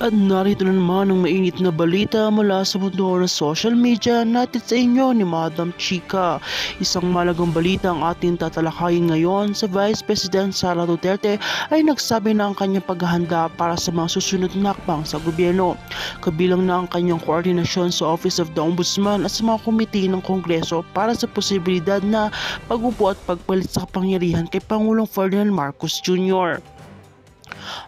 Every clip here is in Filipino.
At narito na naman ang mainit na balita mula sa mundo ng social media natin sa inyo ni Madam Chika. Isang malagang balita ang ating tatalakayin ngayon. Sa Vice President Sara Duterte ay nagsabi na ang kanyang paghahanda para sa mga susunod na hakbang sa gobyerno. Kabilang na ang kanyang koordinasyon sa Office of the Ombudsman at sa mga komite ng Kongreso para sa posibilidad na pag-upo at pagpalit sa kapangyarihan kay Pangulong Ferdinand Marcos Jr.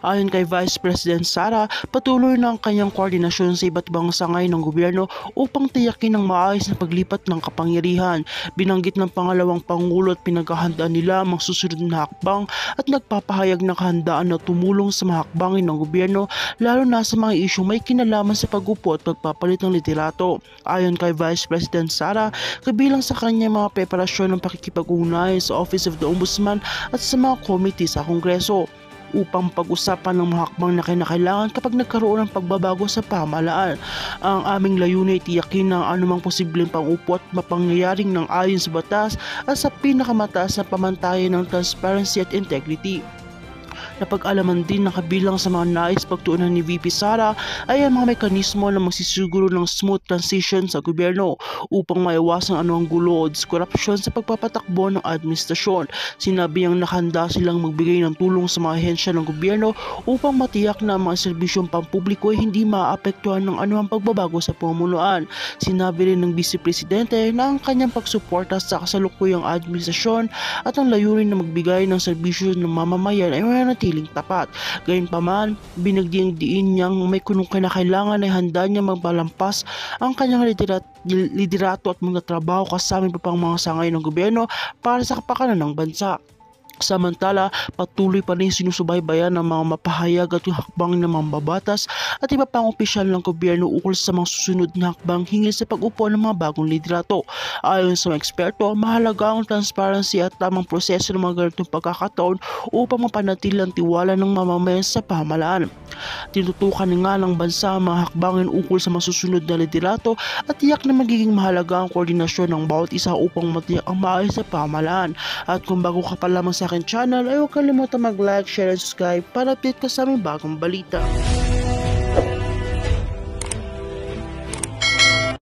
Ayon kay Vice President Sara, patuloy na ang kanyang koordinasyon sa iba't ibang sangay ng gobyerno upang tiyakin ang maayos na paglipat ng kapangyarihan. Binanggit ng pangalawang pangulo at pinaghahandaan nila ang susunod na hakbang at nagpapahayag ng kahandaan na tumulong sa mga hakbangin ng gobyerno lalo na sa mga isyong may kinalaman sa pag-upo at pagpapalit ng liderato. Ayon kay Vice President Sara, kabilang sa kanyang mga preparasyon ng pakikipag-ugnayan sa Office of the Ombudsman at sa mga komite sa Kongreso upang pag-usapan ng mga hakbang na kinakailangan kapag nagkaroon ng pagbabago sa pamahalaan. Ang aming layunin ay tiyakin na anumang posibleng pang-upo at mapangyayaring ng ayon sa batas at sa pinakamataas na pamantayan ng transparency at integrity. Napag-alaman din na kabilang sa mga nais pagtuunan ni VP Sara ay ang mga mekanismo na magsisiguro ng smooth transition sa gobyerno upang maiwasan anumang gulo o diskorupsyon sa pagpapatakbo ng administrasyon. Sinabi niyang nakahanda silang magbigay ng tulong sa mga ahensya ng gobyerno upang matiyak na ang mga serbisyong pampubliko ay hindi maapektuhan ng anumang pagbabago sa pamumunuan. Sinabi rin ng Vice Presidente na ang kanyang pagsuporta sa kasalukuyang administrasyon at ang layunin na magbigay ng serbisyo ng mamamayan ay mananatiling tapat. Gayunpaman, binagdiang diin niyang may kunong kinakailangan ay handa niya magpalampas ang kanyang liderato at magtatrabaho kasama pa pang mga sangay ng gobyerno para sa kapakanan ng bansa. Samantala, patuloy pa rin sinusubaybayan ng mga mapahayag at yung hakbang ng mga babatas at iba pang opisyal ng gobyerno ukol sa mga susunod na hakbang hinggil sa pag-upo ng mga bagong liderato. Ayon sa mga eksperto, mahalaga ang transparency at tamang proseso ng mga ganitong pagkakataon upang mapanatili ang tiwala ng mamamayan sa pamahalaan. Tinutukan nga ng bansa ang mga hakbangin ukol sa masusunod na liderato at tiyak na magiging mahalaga ang koordinasyon ng bawat isa upang matiyak ang maayos sa pamahalaan. At kung bago ka pa lamang sa aking channel ay huwag kalimutan mag-like, share, and subscribe para update ka sa aming bagong balita.